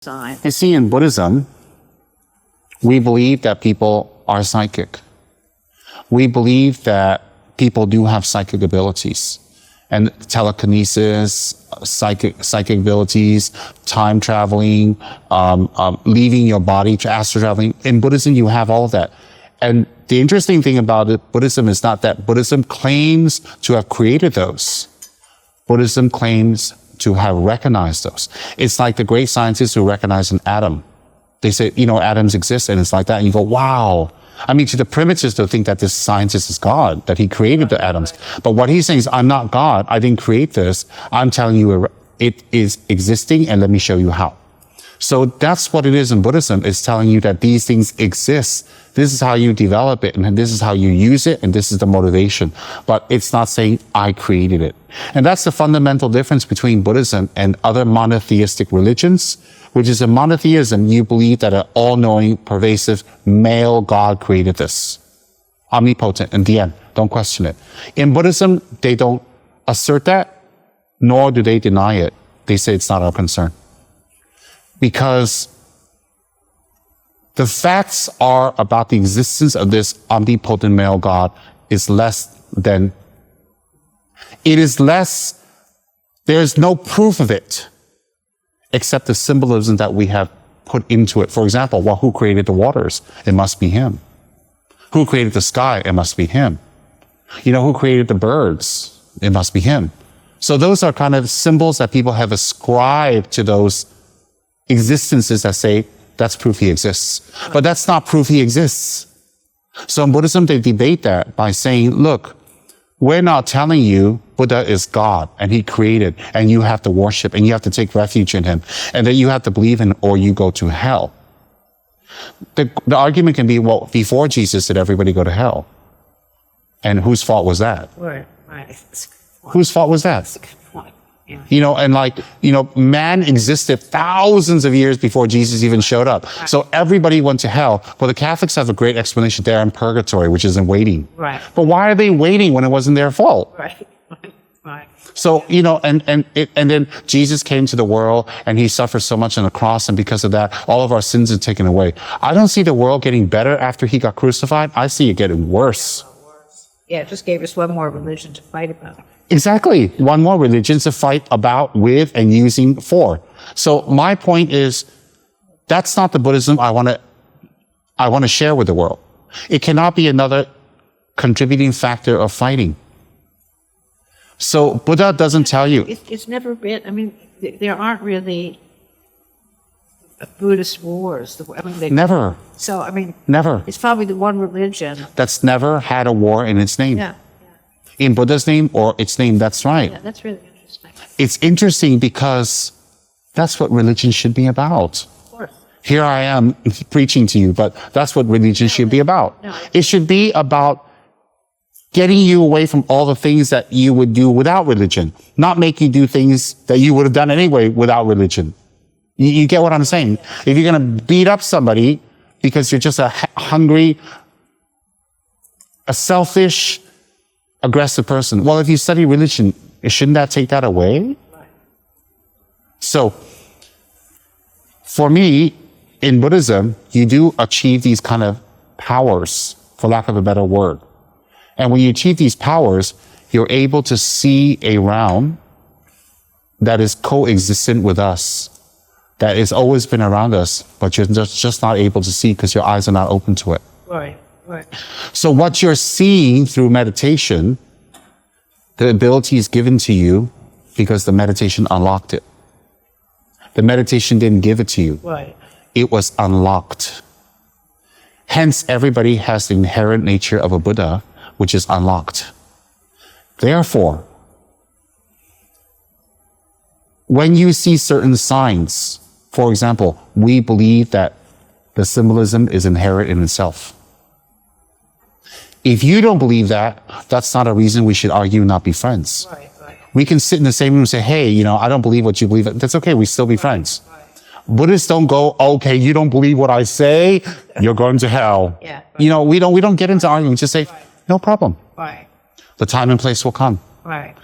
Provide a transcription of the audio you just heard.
side. You see, in Buddhism, we believe that people are psychic. We believe that people do have psychic abilities, and telekinesis, psychic abilities, time traveling, leaving your body, astral traveling. In Buddhism, you have all of that. And the interesting thing about it, Buddhism is not that Buddhism claims to have created those. Buddhism claims to have recognized those. It's like the great scientists who recognize an atom. They say, atoms exist, and it's like that. And you go, wow. I mean, to the primitives, they'll think that this scientist is God, that he created the atoms. But what he's saying is, I'm not God. I didn't create this. I'm telling you it is existing, and let me show you how. So that's what it is in Buddhism. It's telling you that these things exist. This is how you develop it, and this is how you use it, and this is the motivation. But it's not saying, I created it. And that's the fundamental difference between Buddhism and other monotheistic religions, which is in monotheism, you believe that an all-knowing, pervasive male God created this. Omnipotent, in the end. Don't question it. In Buddhism, they don't assert that, nor do they deny it. They say it's not our concern. Because the facts are about the existence of this omnipotent male God is there's no proof of it, except the symbolism that we have put into it. For example, who created the waters? It must be him. Who created the sky? It must be him. Who created the birds? It must be him. So those are kind of symbols that people have ascribed to those existences that say, that's proof he exists. But that's not proof he exists. So in Buddhism, they debate that by saying, look, we're not telling you Buddha is God and he created and you have to worship and you have to take refuge in him and that you have to believe in or you go to hell. The argument can be, well, before Jesus, did everybody go to hell? And whose fault was that? Right. Whose fault was that? Yeah. Man existed thousands of years before Jesus even showed up. Right. So everybody went to hell. Well, the Catholics have a great explanation. They're in purgatory, which is in waiting. Right. But why are they waiting when it wasn't their fault? Right. Right. So, and then Jesus came to the world and he suffered so much on the cross. And because of that, all of our sins are taken away. I don't see the world getting better after he got crucified. I see it getting worse. Yeah, it just gave us one more religion to fight about. Exactly. One more religion to fight about, with, and using for. So my point is, that's not the Buddhism I want to share with the world. It cannot be another contributing factor of fighting. So Buddha doesn't tell you. It's never been, there aren't really Buddhist wars. Never. So, never. It's probably the one religion that's never had a war in its name. Yeah. In Buddha's name or its name, that's right. Yeah, that's really interesting. It's interesting because that's what religion should be about. Of course. Here I am preaching to you, but that's what religion should be about. No. It should be about getting you away from all the things that you would do without religion, not make you do things that you would have done anyway without religion. You get what I'm saying? If you're going to beat up somebody because you're just a hungry, a selfish, aggressive person. Well, if you study religion, shouldn't that take that away? Right. So, for me, in Buddhism, you do achieve these kind of powers, for lack of a better word. And when you achieve these powers, you're able to see a realm that is coexistent with us, that has always been around us, but you're just not able to see because your eyes are not open to it. Right. Right. So what you're seeing through meditation, the ability is given to you because the meditation unlocked it. The meditation didn't give it to you. Right. It was unlocked. Hence, everybody has the inherent nature of a Buddha, which is unlocked. Therefore, when you see certain signs, for example, we believe that the symbolism is inherent in itself. If you don't believe that, that's not a reason we should argue and not be friends. Right, right. We can sit in the same room and say, hey, I don't believe what you believe. That's okay. We still be friends. Right. Buddhists don't go, okay, you don't believe what I say, you're going to hell. Yeah, right. We don't get into arguing. Just say, no problem. Right. The time and place will come. Right.